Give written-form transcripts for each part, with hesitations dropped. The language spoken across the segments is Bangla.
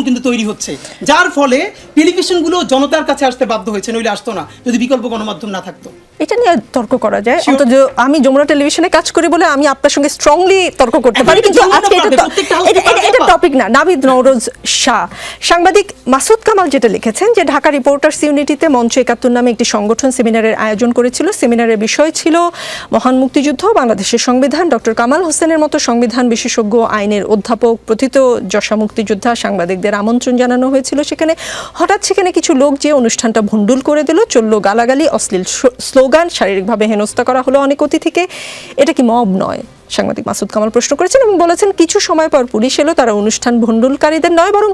কিন্তু তৈরি হচ্ছে, যার ফলে টেলিভিশনগুলো জনতার কাছে আসতে বাধ্য হয়েছে, নইলে আসতো না যদি বিকল্প গণমাধ্যম না থাকতো। এটা নিয়ে তর্ক করা যায়, অন্তত আমি যমুনা টেলিভিশনে কাজ করি বলে আমি আপনার সঙ্গে স্ট্রংলি তর্ক করতে পারি, কিন্তু আজকে এটা টপিক না। নাভিদ নওরোজ শাহ, সাংবাদিক মাসুদ কামাল যেটা লিখেছেন যে ঢাকা রিপোর্টার্স ইউনিটিতে মঞ্চ ৭১ নামে একটি সংগঠন সেমিনারের আয়োজন করেছিল। সেমিনারের বিষয় ছিল মহান মুক্তিযুদ্ধ, বাংলাদেশের সংবিধান। ডক্টর কামাল হোসেনের মতো সংবিধান বিশেষজ্ঞ, আইনের অধ্যাপক, প্রথিতযশা মুক্তিযোদ্ধা সাংবাদিকদের আমন্ত্রণ জানানো হয়েছিল সেখানে। হঠাৎ সেখানে কিছু লোক যে অনুষ্ঠানটা ভণ্ডুল করে দিল, চলল গালাগালি, অশ্লীল স্লোগান, শারীরিকভাবে হেনস্থা করা হলো অনেক অতিথিকে। এটা কি মব নয়? সাংবাদিক মাসুদ কামাল প্রশ্ন করেছেন এবং বলেছেন কিছু সময় পর পুলিশ এলো, তারা অনুষ্ঠান ভণ্ডুলকারীদের নয় বরং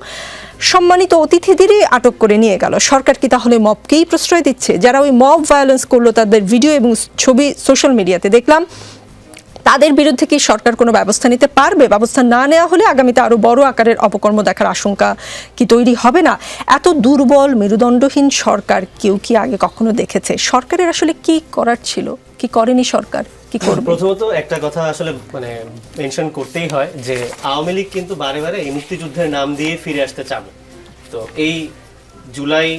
সম্মানিত অতিথিদেরই আটক করে নিয়ে গেল। সরকার কি তাহলে মবকেই প্রশ্রয় দিচ্ছে? যারা ওই মব ভায়োলেন্স করলো তাদের ভিডিও এবং ছবি সোশ্যাল মিডিয়াতে দেখলাম, তাদের বিরুদ্ধে কি সরকার কোনো ব্যবস্থা নিতে পারবে? ব্যবস্থা না নেওয়া হলে আগামীতে আরো বড় আকারের অপকর্ম দেখার আশঙ্কা কি তৈরি হবে না? এত দুর্বল মেরুদণ্ডহীন সরকার কেউ কি আগে কখনো দেখেছে? সরকারের আসলে কি করার ছিল, কি করেনি সরকার, কি করবে? প্রথমত একটা কথা আসলে মেনশন করতেই হয় যে আওয়ামী লীগ কিন্তু বারে বারে এই মুক্তিযুদ্ধের নাম দিয়ে ফিরে আসতে চাবে। তো এই জুলাই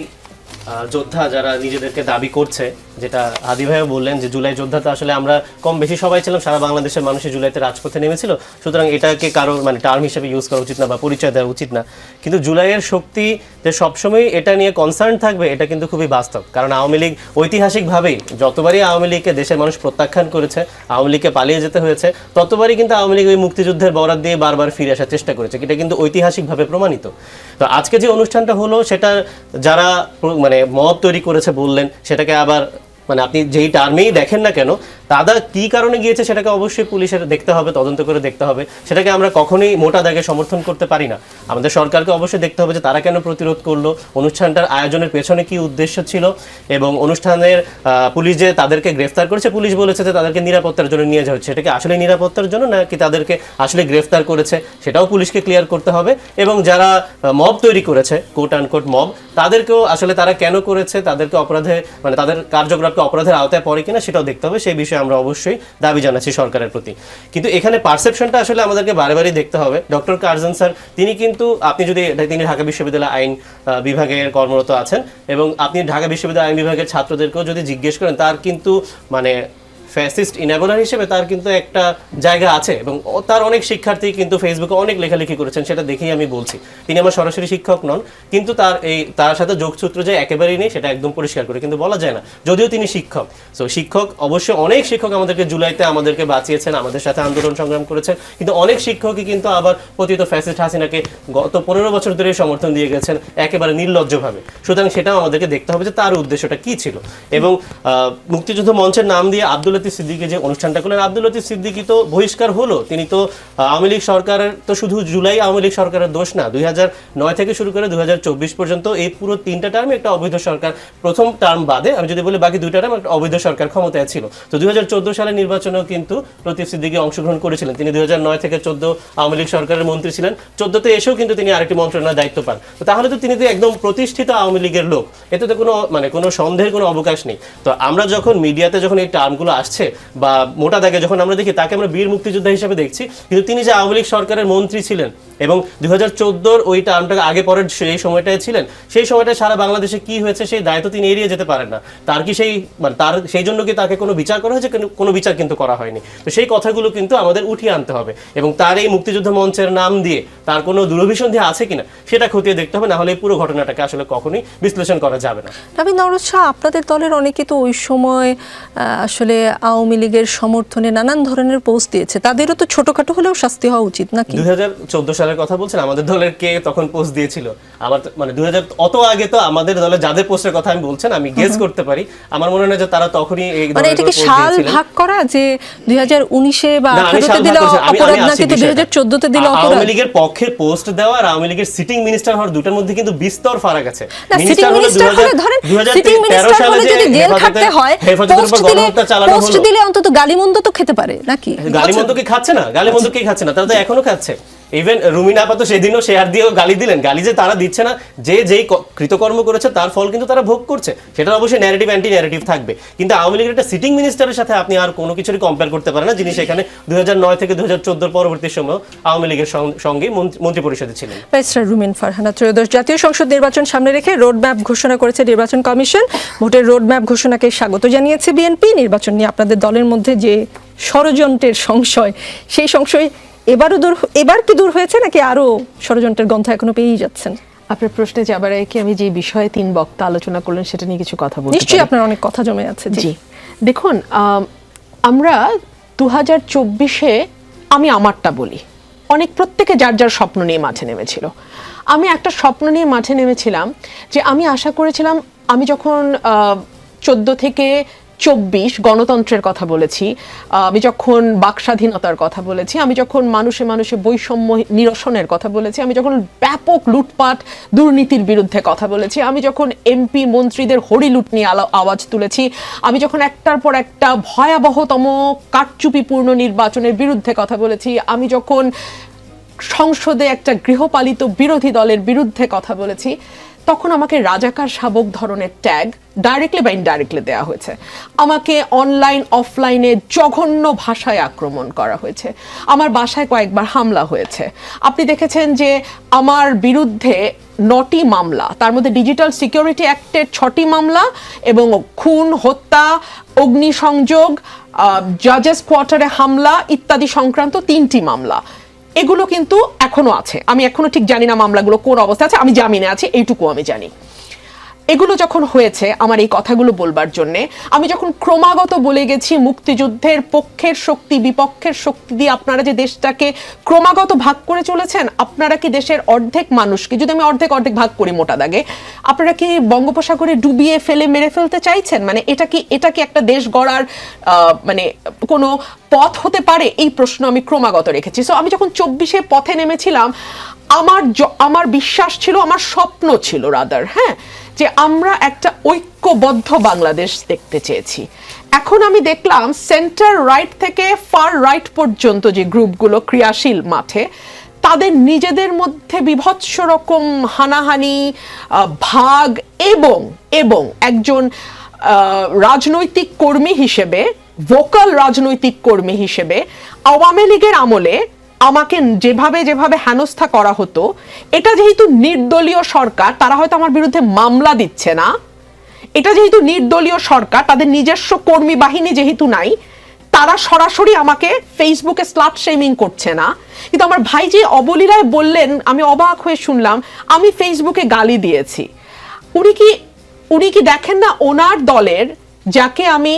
যোদ্ধা যারা নিজেদেরকে দাবি করছে, যেটা হাদি ভাইও বললেন যে জুলাই যোদ্ধা, তো আসলে আমরা কম বেশি সবাই ছিলাম, সারা বাংলাদেশের মানুষই জুলাইতে রাজপথে নেমেছিল, সুতরাং এটাকে কারো টার্ম হিসেবে ইউজ করা উচিত না বা পরিচয় দেওয়া উচিত না। কিন্তু জুলাইয়ের শক্তি যে সবসময় এটা নিয়ে কনসার্ন থাকবে এটা কিন্তু খুবই বাস্তব। কারণ আওয়ামী লীগ ঐতিহাসিকভাবেই যতবারই আওয়ামী লীগকে দেশের মানুষ প্রত্যাখ্যান করেছে, আওয়ামী লীগকে পালিয়ে যেতে হয়েছে, ততবারই কিন্তু আওয়ামী লীগ ওই মুক্তিযুদ্ধের বরাত দিয়ে বারবার ফিরে আসার চেষ্টা করেছে। এটা কিন্তু ঐতিহাসিকভাবে প্রমাণিত। তো আজকে যে অনুষ্ঠানটা হলো সেটা যারা মব তৈরি করেছে বললেন, সেটাকে আবার আপনি যেই টার্মেই দেখেন না কেন, তারা কি কারণে গিয়েছে সেটাকে অবশ্যই পুলিশের দেখতে হবে, তদন্ত করে দেখতে হবে। সেটাকে আমরা কখনোই মোটা দাগে সমর্থন করতে পারি না। আমাদের সরকারকে অবশ্যই দেখতে হবে যে তারা কেন প্রতিরোধ করলো, অনুষ্ঠানটার আয়োজনের পেছনে কি উদ্দেশ্য ছিল, এবং অনুষ্ঠানের পুলিশ যে তাদেরকে গ্রেফতার করেছে, পুলিশ বলেছে যে তাদেরকে নিরাপত্তার জন্য নিয়ে যাওয়া হচ্ছে, সেটাকে আসলে নিরাপত্তার জন্য নাকি তাদেরকে আসলে গ্রেফতার করেছে সেটাও পুলিশকে ক্লিয়ার করতে হবে। এবং যারা মব তৈরি করেছে, কোট আনকোট মব, তাদেরকেও আসলে তারা কেন করেছে, তাদেরকে অপরাধে তাদের কার্যকলাপকে অপরাধের আওতায় পড়ে কিনা সেটাও দেখতে হবে। সেই বিষয়ে আমরা অবশ্যই দাবি জানাচ্ছি সরকারের প্রতি। কিন্তু এখানে পারসেপশনটা আসলে আমাদেরকে বারবারই দেখতে হবে। ডক্টর কার্জন স্যার তিনি কিন্তু, তিনি ঢাকা বিশ্ববিদ্যালয় আইন বিভাগের কর্মরত আছেন, এবং আপনি ঢাকা বিশ্ববিদ্যালয় আইন বিভাগের ছাত্রদেরকেও যদি জিজ্ঞেস করেন, তার কিন্তু ফ্যাসিস্ট ইনেবলার হিসেবে তার কিন্তু একটা জায়গা আছে, এবং তার অনেক শিক্ষার্থী কিন্তু ফেসবুকে অনেক লেখালেখি করেছেন, সেটা দেখেই আমি বলছি। তিনি আমার সরাসরি শিক্ষক নন, কিন্তু তার সাথে যোগসূত্র যে একেবারেই নেই সেটা একদম পরিষ্কার করে কিন্তু বলা যায় না, যদিও তিনি শিক্ষক। সো শিক্ষক অবশ্যই, অনেক শিক্ষক আমাদেরকে জুলাইতে আমাদেরকে বাঁচিয়েছেন, আমাদের সাথে আন্দোলন সংগ্রাম করেছেন, কিন্তু অনেক শিক্ষকই কিন্তু আবার পতিত ফ্যাসিস্ট হাসিনাকে গত 15 বছর ধরে সমর্থন দিয়ে গেছেন একেবারে নির্লজ্জভাবে। সুতরাং সেটাও আমাদেরকে দেখতে হবে যে তার উদ্দেশ্যটা কি ছিল। এবং মুক্তিযুদ্ধ মঞ্চের নাম দিয়ে আব্দুল লতিফ সিদ্দিকী যে অনুষ্ঠানটা করলেন, আব্দুল লতিফ সিদ্দিকী তো বহিষ্কার হলো। তিনি তো আওয়ামী লীগ সরকারের, তো শুধু জুলাই আওয়ামী লীগ সরকারের দোষ না, 2009 থেকে শুরু করে 2024 পর্যন্ত এই পুরো 3টা টার্মে একটা অবৈধ সরকার, প্রথম টার্ম বাদে আমি যদি বলি বাকি 2টা টার্ম একটা অবৈধ সরকার ক্ষমতায় ছিল। তো 2014 সালের নির্বাচনেও কিন্তু লতিফ সিদ্দিকী অংশগ্রহণ করেছিলেন। তিনি 2009 থেকে 14 আওয়ামী লীগ সরকারের মন্ত্রী ছিলেন। 14তে এসেও কিন্তু তিনি আরেকটি মন্ত্রণালয়ের দায়িত্ব পান। তো তাহলে তো তিনি তো একদম প্রতিষ্ঠিত আওয়ামী লীগের লোক, এতে তো কোনো সন্দেহের কোনো অবকাশ নেই। তো আমরা যখন মিডিয়াতে যখন এই টার্মগুলো আসছে বা মোটা দাগে যখন আমরা দেখি, তাকে আমরা বীর মুক্তিযোদ্ধা হিসেবে দেখছি, কিন্তু তিনি যে আওয়ামী লীগ সরকারের মন্ত্রী ছিলেন এবং 2014 ওই টার্মটাকে আগে পরের সেই সময়টায় ছিলেন, সেই সময়টায় সারা বাংলাদেশে কি হয়েছে সেই দায়িত্ব তিনি এড়িয়ে যেতে পারেন না। তার কি সেই জন্য কি তাকে কোনো বিচার করা হয়েছে? কোনো বিচার কিন্তু করা হয়নি। তো সেই কথাগুলো কিন্তু আমাদের উঠিয়ে আনতে হবে, এবং তার এই মুক্তিযুদ্ধ মঞ্চের নাম দিয়ে তার কোনো দুরভিসন্ধি আছে কিনা সেটা খতিয়ে দেখতে হবে, না হলে এই পুরো ঘটনাটাকে আসলে কখনোই বিশ্লেষণ করা যাবে না। নাভিদ নওরোজ শাহ, আপনাদের দলের অনেকে তো ওই সময় আসলে আওয়ামী লীগের সমর্থনে নানান ধরনের পোস্ট দিয়েছে, তাদেরও তো ছোটখাটো হলেও শাস্তি হওয়া উচিত নাকি? 2014 সালের কথা বলছেন, আমাদের দলের কে তখন পোস্ট দিয়েছিল? আমার 2000 অত আগে তো আমাদের দলে যাদের পোস্টের কথা আমি বলছেন আমি গেস করতে পারি, আমার মনে হয় যে তারা তখনই এই ধরনের এটাকে সাল ভাগ করা যে 2019 এ বা 18 তে দিলে অপরাধ নাকি 2014 তে দিলে অপরাধ? আওয়ামী লীগের পক্ষে পোস্ট দেওয়া আর আওয়ামী লীগের সিটিং মিনিস্টার হওয়ার দুটার মধ্যে কিন্তু বিস্তর ফারাক আছে। মিনিস্টার হলে ধরেন সিটিং মিনিস্টার হলে যদি জেল খাটতে হয়, পোস্ট দিলে অন্তত গালিমন্দ তো খেতে পারে নাকি? গালিমন্দ কি খাচ্ছে না? গালিমন্দ কি খাচ্ছে না? তারা তো এখনো খাচ্ছে। ইভেন রুমিনা আপা তো সেদিনও শেয়ার দিয়েও গালি দিলেন, গালি যে তারা দিচ্ছে না, যে যেই কৃতকর্ম করেছে তার ফল কিন্তু তারা ভোগ করছে, সেটা অবশ্যই ন্যারেটিভ অ্যান্টি ন্যারেটিভ থাকবে। কিন্তু আওয়ামী লীগের একটা সিটিং মিনিস্টারের সাথে আপনি আর কোনো কিছুরই কম্পেয়ার করতে পারেন না, যিনি সেখানে 2009 থেকে 2014 পরবর্তী সময় আওয়ামী লীগের সঙ্গে মন্ত্রী পরিষদে ছিলেন। ব্যারিস্টার রুমিন ফারহানা, ত্রয়োদশ জাতীয় সংসদ নির্বাচন সামনে রেখে রোডম্যাপ ঘোষণা করেছে নির্বাচন কমিশন। ভোটের রোডম্যাপ ঘোষণাকে স্বাগত জানিয়েছে বিএনপি। নির্বাচন নিয়ে আপনাদের দলের মধ্যে যে ষড়যন্ত্রের সংশয়, সেই সংশয় এবার কি দূর হয়েছে, নাকি আরো ষড়যন্ত্রের গন্ধ এখনো পেয়েই যাচ্ছেন? আপনার প্রশ্নে যাবার আগে কি আমি যে বিষয়ে 3 বক্তা আলোচনা করলেন সেটা নিয়ে কিছু কথা বলতে নিশ্চয়ই আপনার অনেক কথা জমে আছে। জি, দেখুন, আমরা 2024-এ, আমি আমারটা বলি, প্রত্যেকে যার যার স্বপ্ন নিয়ে মাঠে নেমেছিল। আমি একটা স্বপ্ন নিয়ে মাঠে নেমেছিলাম যে আমি আশা করেছিলাম, আমি যখন 14 থেকে 24 গণতন্ত্রের কথা বলেছি, আমি যখন বাক স্বাধীনতার কথা বলেছি, আমি যখন মানুষে মানুষে বৈষম্য নিরসনের কথা বলেছি, আমি যখন ব্যাপক লুটপাট দুর্নীতির বিরুদ্ধে কথা বলেছি, আমি যখন এমপি মন্ত্রীদের হরিলুট নিয়ে আওয়াজ তুলেছি, আমি যখন একটার পর একটা ভয়াবহতম কারচুপিপূর্ণ নির্বাচনের বিরুদ্ধে কথা বলেছি, আমি যখন সংসদে একটা গৃহপালিত বিরোধী দলের বিরুদ্ধে কথা বলেছি, তখন আমাকে রাজাকার শাবক ধরনের ট্যাগ ডাইরেক্টলি বা ইনডাইরেক্টলি দেওয়া হয়েছে। আমাকে অনলাইন অফলাইনে জঘন্য ভাষায় আক্রমণ করা হয়েছে। আমার বাসায় কয়েকবার হামলা হয়েছে। আপনি দেখেছেন যে আমার বিরুদ্ধে 9টি মামলা, তার মধ্যে ডিজিটাল সিকিউরিটি অ্যাক্টের 6টি মামলা এবং খুন, হত্যা, অগ্নিসংযোগ, জাজেস কোয়ার্টারে হামলা ইত্যাদি সংক্রান্ত 3টি মামলা। এগুলো কিন্তু এখনো আছে। আমি এখনো ঠিক জানি না মামলাগুলো কোন অবস্থা আছে, আমি জামিনে আছি এইটুকু আমি জানি। এগুলো যখন হয়েছে আমার এই কথাগুলো বলবার জন্যে, আমি যখন ক্রমাগত বলে গেছি মুক্তিযুদ্ধের পক্ষের শক্তি বিপক্ষের শক্তি দিয়ে আপনারা যে দেশটাকে ক্রমাগত ভাগ করে চলেছেন, আপনারা কি দেশের অর্ধেক মানুষকে, যদি আমি অর্ধেক ভাগ করি মোটা দাগে, আপনারা কি বঙ্গোপসাগরে ডুবিয়ে ফেলে মেরে ফেলতে চাইছেন? মানে এটা কি একটা দেশ গড়ার মানে কোনো পথ হতে পারে? এই প্রশ্ন আমি ক্রমাগত রেখেছি। সো আমি যখন 24-এ পথে নেমেছিলাম, আমার বিশ্বাস ছিল, আমার স্বপ্ন ছিল রাদার, হ্যাঁ, যে আমরা একটা ঐক্যবদ্ধ বাংলাদেশ দেখতে চেয়েছি। এখন আমি দেখলাম সেন্টার রাইট থেকে ফার রাইট পর্যন্ত যে গ্রুপগুলো ক্রিয়াশীল মাঠে, তাদের নিজেদের মধ্যে বিভৎস রকম হানাহানি, ভাগ এবং একজন রাজনৈতিক কর্মী হিসেবে, ভোকাল রাজনৈতিক কর্মী হিসেবে আওয়ামী লীগের আমলে আমাকে যেভাবে হেনস্থা করা হতো, এটা যেহেতু নির্দলীয় সরকার, তারা হয়তো আমার বিরুদ্ধে মামলা দিচ্ছে না, এটা যেহেতু নির্দলীয় সরকার, তাদের নিজস্ব কর্মী বাহিনী যেহেতু নাই, তারা সরাসরি আমাকে ফেসবুকে স্লাট শেমিং করছে না। কিন্তু আমার ভাই যে অবলীলায় বললেন, আমি অবাক হয়ে শুনলাম, আমি ফেসবুকে গালি দিয়েছি। উনি কি দেখেন না, ওনার দলের যাকে আমি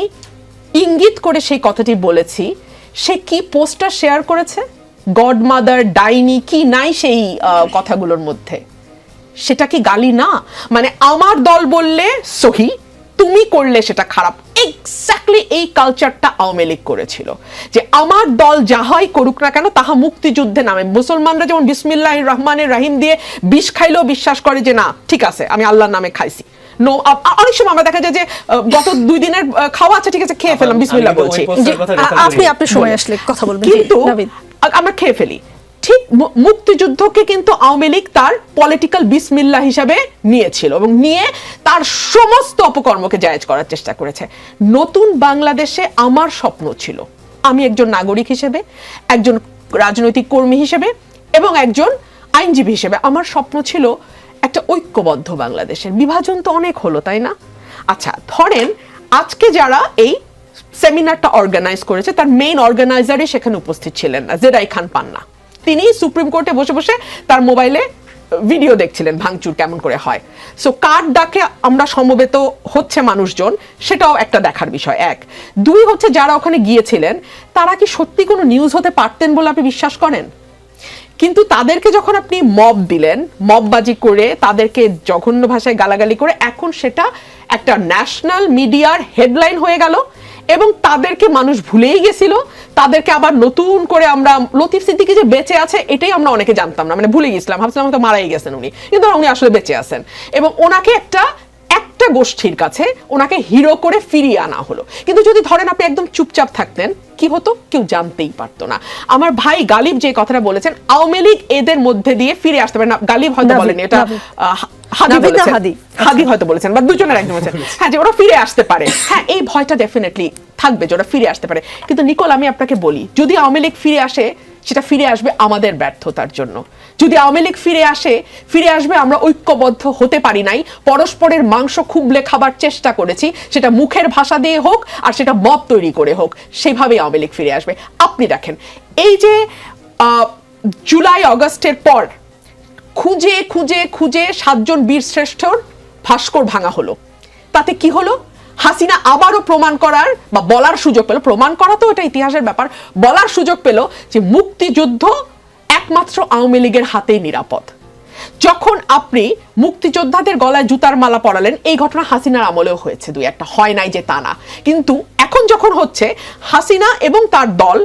ইঙ্গিত করে সেই কথাটি বলেছি, সে কি পোস্টটা শেয়ার করেছে? গডমাদার, ডাইনি কি নাই সেই কথাগুলোর মধ্যে? সেটা কি গালি না? মানে আমার দল বললে সহি, তুমি করলে সেটা খারাপ। এক্স্যাক্টলি এই কালচারটা আওয়ামী লীগ করেছিল, যে আমার দল যা হয় করুক না কেন, তাহা মুক্তিযুদ্ধে নামে। মুসলমানরা যেমন বিসমিল্লাহির রহমানির রহিম দিয়ে বিষ খাইলেও বিশ্বাস করে যে না, ঠিক আছে, আমি আল্লাহর নামে খাইছি। অনেক সময় আমরা দেখা যায় যে গত 2 দিনের খাওয়া আছে, ঠিক আছে, খেয়ে ফেললাম, বিসমিল্লাহ বলছি, আপনি সময় আসলে কথা বলবেন, কিন্তু আমরা খেয়ে ফেলি। ঠিক মুক্তিযুদ্ধকে কিন্তু আওয়ামী লীগ তার পলিটিক্যাল বিসমিল্লাহ হিসাবে নিয়েছিল এবং নিয়ে তার সমস্ত অপকর্মকে জায়েজ করার চেষ্টা করেছে। নতুন বাংলাদেশে আমার স্বপ্ন ছিল, আমি একজন নাগরিক হিসেবে, একজন রাজনৈতিক কর্মী হিসেবে এবং একজন আইনজীবী হিসেবে, আমার স্বপ্ন ছিল একটা ঐক্যবদ্ধ বাংলাদেশের। বিভাজন তো অনেক হলো, তাই না? আচ্ছা, ধরেন আজকে যারা এই সেমিনারটা অর্গানাইজ করেছে, তার মেইন অর্গানাইজারই সেখানে উপস্থিত ছিলেন না, জেরাই খান পান্না। তিনি সুপ্রিম কোর্টে বসে বসে তার মোবাইলে ভিডিও দেখছিলেন ভাঙচুর কেমন করে হয়। সো কার ডাকে আমরা সমবেত হচ্ছে মানুষজন, সেটাও একটা দেখার বিষয়। 1, 2 হচ্ছে যারা ওখানে গিয়েছিলেন, তারা কি সত্যি কোনো নিউজ হতে পারতেন বলে আপনি বিশ্বাস করেন? কিন্তু তাদেরকে যখন আপনি মব দিলেন, মববাজি করে তাদেরকে জঘন্য ভাষায় গালাগালি করে, এখন সেটা একটা ন্যাশনাল মিডিয়ার হেডলাইন হয়ে গেল এবং তাদেরকে মানুষ ভুলেই গেছিল। তাদেরকে আবার নতুন করে আমরা, লতিফ সিদ্দিকী যে বেঁচে আছে এটাই আমরা অনেকে জানতাম না, মানে ভুলে গেছিলাম, ভাবছিলাম হয়তো মারাই গেছেন উনি, কিন্তু উনি আসলে বেঁচে আছেন। এবং ওনাকে একটা একটা গোষ্ঠীর কাছে ওনাকে হিরো করে ফিরিয়ে আনা হলো। কিন্তু যদি ধরেন আপনি একদম চুপচাপ থাকতেন, কি হতো? কেউ জানতেই পারতো না। আমার ভাই গালিব যে কথাটা বলেছেন, আওয়ামী লীগ এদের মধ্যে দিয়ে ফিরে আসতে পারে না, গালিব হয়তো বলেনি, এটা হাদি বলেছেন, হাদি হয়তো বলেছেন, বা দুজনের একজন বলেছেন, হ্যাঁ, যে ওরা ফিরে আসতে পারে। হ্যাঁ, এই ভয়টা ডেফিনেটলি থাকবে যে ওরা ফিরে আসতে পারে। কিন্তু নিকোল, আমি আপনাকে বলি, যদি আওয়ামী লীগ ফিরে আসে, সেটা ফিরে আসবে আমাদের ব্যর্থতার জন্য। যদি আওয়ামী লীগ ফিরে আসবে আমরা ঐক্যবদ্ধ হতে পারি নাই, পরস্পরের মাংস খুবলে খাবার চেষ্টা করেছি, সেটা মুখের ভাষা দিয়ে হোক আর সেটা মব তৈরি করে হোক, সেভাবেই আওয়ামী লীগ ফিরে আসবে। আপনি দেখেন, এই যে জুলাই আগস্টের পর খুঁজে খুঁজে খুঁজে 7 জন বীর শ্রেষ্ঠর ভাস্কর ভাঙা হলো, তাতে কি হলো? হাসিনা আবারও প্রমাণ করার বা বলার সুযোগ পেল, প্রমাণ করা তো এটা ইতিহাসের ব্যাপার, বলার সুযোগ পেল যে মুক্তিযুদ্ধ একমাত্র আওয়ামী লীগের হাতেই নিরাপদ। যখন আপনি মুক্তিযোদ্ধাদের গলায় জুতার মালা পরালেন, এই ঘটনা হাসিনার আমলেও হয়েছে, দুই একটা, হয় নাই যে তা না, কিন্তু এখন যখন হচ্ছে, হাসিনা এবং তার দল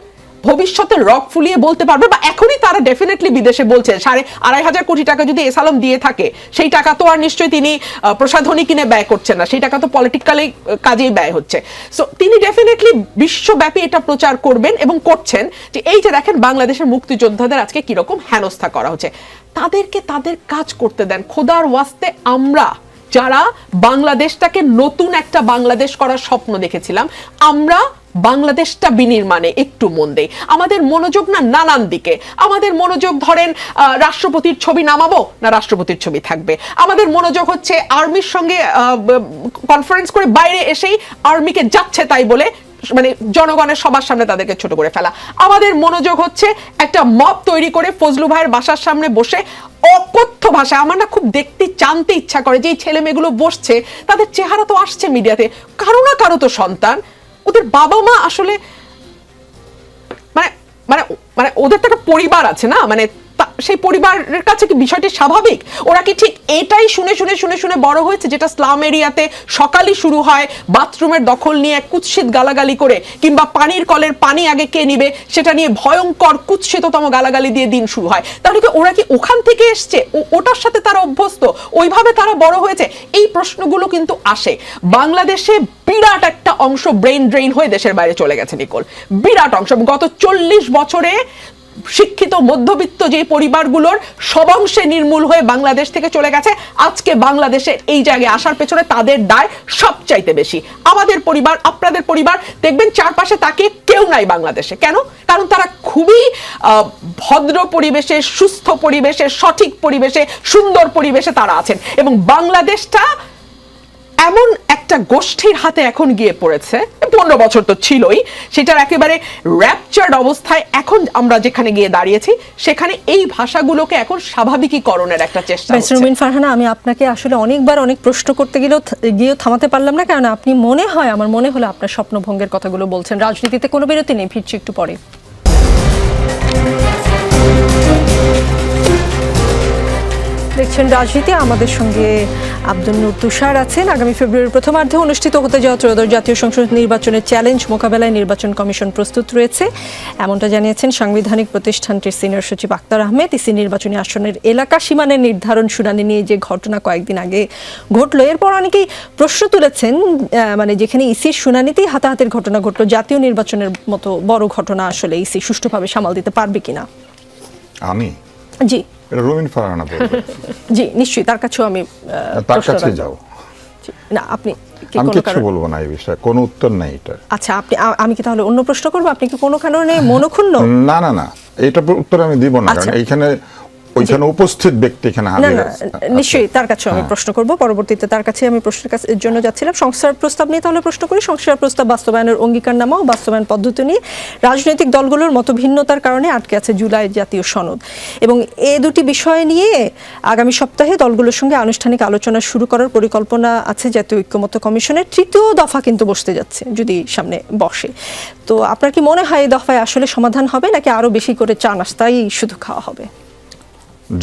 ভবিষ্যতে রক ফুলিয়ে বলতে পারবে, বা এখনই তারা ডেফিনেটলি বিদেশে বলছে 2,500 কোটি টাকা যদি এসালম দিয়ে থাকে, সেই টাকা তো আর নিশ্চয়ই তিনি প্রসাধনী কিনে ব্যয় করছেন না, সেই টাকা তো পলিটিক্যালি কাজেই ব্যয় হচ্ছে। সো তিনি ডেফিনেটলি বিশ্বব্যাপী এটা প্রচার করবেন এবং করছেন যে এই যে দেখেন বাংলাদেশের মুক্তিযোদ্ধাদের আজকে কিরকম হেনস্থা করা হচ্ছে, তাদেরকে তাদের কাজ করতে দেন। খোদার ওয়াস্তে, আমরা যারা বাংলাদেশটাকে নতুন একটা বাংলাদেশ করার স্বপ্ন দেখেছিলাম, আমরা বাংলাদেশটা বিনির্মাণে একটু মন দেই। আমাদের মনোযোগ না নানান দিকে, আমাদের মনোযোগ ধরেন রাষ্ট্রপতির ছবি নামাবো না রাষ্ট্রপতির ছবি থাকবে, আমাদের মনোযোগ হচ্ছে আর্মির সঙ্গে কনফারেন্স করে বাইরে এসেই আর্মিকে যাচ্ছে তাই বলে মানে জনগণের সবার সামনে তাদেরকে ছোট করে ফেলা, আমাদের মনোযোগ হচ্ছে একটা মব তৈরি করে ফজলু ভাইয়ের বাসার সামনে বসে অকথ্য ভাষায়, আমার না খুব দেখতে জানতে ইচ্ছা করে যে এই ছেলে মেয়েগুলো বসছে, তাদের চেহারা তো আসছে মিডিয়াতে, কারো না কারো তো সন্তান, ওদের বাবা মা আসলে মানে মানে মানে ওদের তো একটা পরিবার আছে না, মানে সেই পরিবারের কাছে কি বিষয়টি স্বাভাবিক? ওরা কি ঠিক এটাই শুনে শুনে শুনে শুনে বড় হয়েছে, যেটা স্লাম এরিয়াতে সকালই শুরু হয় বাথরুমের দখল নিয়ে কুৎসিত গালাগালি করে, কিংবা পানির কলের পানি আগে কে নিবে সেটা নিয়ে ভয়ঙ্কর কুৎসিততম গালাগালি দিয়ে দিন শুরু হয়? তাহলে কি ওরা কি ওখান থেকে এসছে, ওটার সাথে তারা অভ্যস্ত, ওইভাবে তারা বড় হয়েছে? এই প্রশ্নগুলো কিন্তু আসে। বাংলাদেশে বিরাট একটা অংশ ব্রেইন ড্রেইন হয়ে দেশের বাইরে চলে গেছে নিকোল, বিরাট অংশ। গত 40 বছরে শিক্ষিত মধ্যবিত্ত যে পরিবারগুলোর সব অংশে নির্মূল হয়ে বাংলাদেশ থেকে চলে গেছে। আজকে বাংলাদেশে এই জায়গায় আসার পেছনে তাদের দায় সবচাইতে বেশি। আমাদের পরিবার, আপনাদের পরিবার, দেখবেন চারপাশে তাকে কেউ নাই বাংলাদেশে। কেন? কারণ তারা খুবই ভদ্র পরিবেশে, সুস্থ পরিবেশে, সঠিক পরিবেশে, সুন্দর পরিবেশে তারা আছেন, এবং বাংলাদেশটা এমন একটা গোষ্ঠীর হাতে এখন গিয়ে পড়েছে, 15 বছর তো ছিলই, সেটার একেবারে র্যাপচার্ড অবস্থায় এখন আমরা যেখানে গিয়ে দাঁড়িয়েছি, সেখানে এই ভাষাগুলোকে এখন স্বাভাবিকীকরণের একটা চেষ্টা হচ্ছে। রুমিন ফারহানা, আমি আপনাকে আসলে অনেকবার অনেক প্রশ্ন করতে গিয়েও থামাতে পারলাম না, কারণ আপনি আমার মনে হলো আপনার স্বপ্নভঙ্গের কথাগুলো বলছেন। রাজনীতিতে কোনো বিরতি নেই, ফিরছি একটু পরে। দেখছেন রাজনীতি, আমাদের সঙ্গে আব্দুল নূর তুষার আছেন। আগামী ফেব্রুয়ারির প্রথমার্ধে অনুষ্ঠিত হতে যাওয়া ত্রয়োদশ জাতীয় সংসদ নির্বাচনের চ্যালেঞ্জ মোকাবেলায় নির্বাচন কমিশন প্রস্তুত রয়েছে, এমনটা জানিয়েছেন সাংবিধানিক প্রতিষ্ঠানটির সিনিয়র সচিব আক্তার আহমেদ। ইসি নির্বাচনী আসনের এলাকা সীমানের নির্ধারণ শুনানি নিয়ে যে ঘটনা কয়েকদিন আগে ঘটলো, এরপর অনেকেই প্রশ্ন তুলেছেন, মানে যেখানে ইসির শুনানিতেই হাতাহাতির ঘটনা ঘটলো, জাতীয় নির্বাচনের মতো বড় ঘটনা আসলে ইসি সুষ্ঠুভাবে সামাল দিতে পারবে কিনা? জি রুমিন ফারহানা বলবে। জি নিশ্চয়ই, তার কাছেও আমি তার কাছে যাও না, আপনি আমি কিছু বলবো না এই বিষয়ে, কোনো উত্তর নাই এটা। আচ্ছা, আমি কি তাহলে অন্য প্রশ্ন করবো? আপনি কি কোনো কারণে মনক্ষুণ্ণ? না না না, এটা উত্তর আমি দিব না, কারণ এইখানে ওইখানে উপস্থিত ব্যক্তি এখানে হাজির আছে। নিশ্চয়ই তার কাছে আমি প্রশ্ন করব, পরবর্তীতে তার কাছে আমি প্রশ্নের জন্য যাচ্ছিলাম। সংস্কার প্রস্তাব নিয়ে তাহলে প্রশ্ন করি। সংস্কার প্রস্তাব বাস্তবায়নের অঙ্গীকারনামা ও বাস্তবায়ন পদ্ধতি নিয়ে রাজনৈতিক দলগুলোর মতভিন্নতার কারণে আটকে আছে জুলাই জাতীয় সনদ, এবং এই দুটি বিষয় নিয়ে আগামী সপ্তাহে দলগুলোর সঙ্গে আনুষ্ঠানিক আলোচনা শুরু করার পরিকল্পনা আছে জাতীয় ঐক্যমত্য কমিশনের। 3য় দফা কিন্তু বসতে যাচ্ছে, যদি সামনে বসে। তো আপনার কি মনে হয় এই দফায় আসলে সমাধান হবে, নাকি আরো বেশি করে চা নাস্তাই শুধু খাওয়া হবে?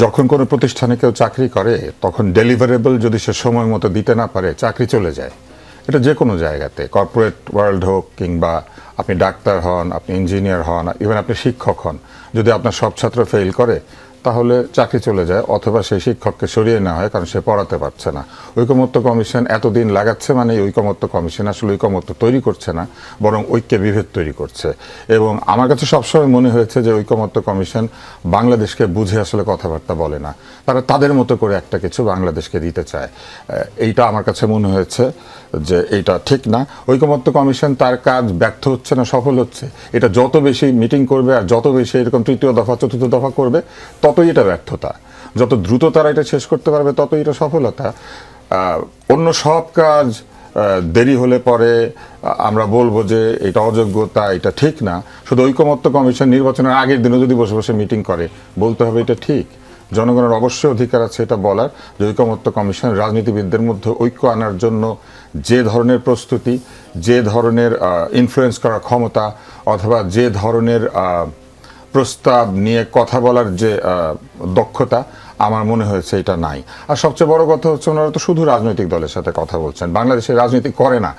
যখন কোনো প্রতিষ্ঠানে কেউ চাকরি করে, তখন ডেলিভারেবল যদি সে সময় মতো দিতে না পারে, চাকরি চলে যায়। এটা যে কোনো জায়গাতে, কর্পোরেট ওয়ার্ল্ড হোক, কিংবা আপনি ডাক্তার হন, আপনি ইঞ্জিনিয়ার হন, ইভেন আপনি শিক্ষক হন, যদি আপনার সব ছাত্র ফেল করে, তাহলে চাকরি চলে যায়, অথবা সেই শিক্ষককে সরিয়ে নেওয়া হয় কারণ সে পড়াতে পারছে না। ঐকমত্য কমিশন এতদিন লাগাচ্ছে মানে এই ঐকমত্য কমিশন আসলে ঐকমত্য তৈরি করছে না, বরং ঐক্যে বিভেদ তৈরি করছে। এবং আমার কাছে সবসময় মনে হয়েছে যে ঐকমত্য কমিশন বাংলাদেশকে বুঝে আসলে কথাবার্তা বলে না, তারা তাদের মতো করে একটা কিছু বাংলাদেশকে দিতে চায়। এইটা আমার কাছে মনে হয়েছে যে এইটা ঠিক না। ঐকমত্য কমিশন তার কাজ ব্যর্থ হচ্ছে না, সফল হচ্ছে। এটা যত বেশি মিটিং করবে আর যত বেশি এরকম তৃতীয় দফা চতুর্থ দফা করবে, ততই এটা ব্যর্থতা। যত দ্রুত তারা এটা শেষ করতে পারবে, ততই এটা সফলতা। অন্য সব কাজ দেরি হলে পরে আমরা বলবো যে এটা অযোগ্যতা, এটা ঠিক না। শুধু ঐকমত্য কমিশন নির্বাচনের আগের দিনও যদি বসে বসে মিটিং করে, বলতে হবে এটা ঠিক। জনগণের অবশ্যই অধিকার আছে এটা বলার যে ঐকমত্য কমিশন রাজনীতিবিদদের মধ্যে ঐক্য আনার জন্য যে ধরনের প্রস্তুতি, যে ধরনের ইনফ্লুয়েন্স করার ক্ষমতা, অথবা যে ধরনের প্রস্তাব নিয়ে কথা বলার যে দক্ষতা, আমার মনে হয়েছে এটা নাই। আর সবচেয়ে বড় কথা হচ্ছে ওনারা তো শুধু রাজনৈতিক দলের সাথে কথা বলছেন, বাংলাদেশে রাজনীতি করে না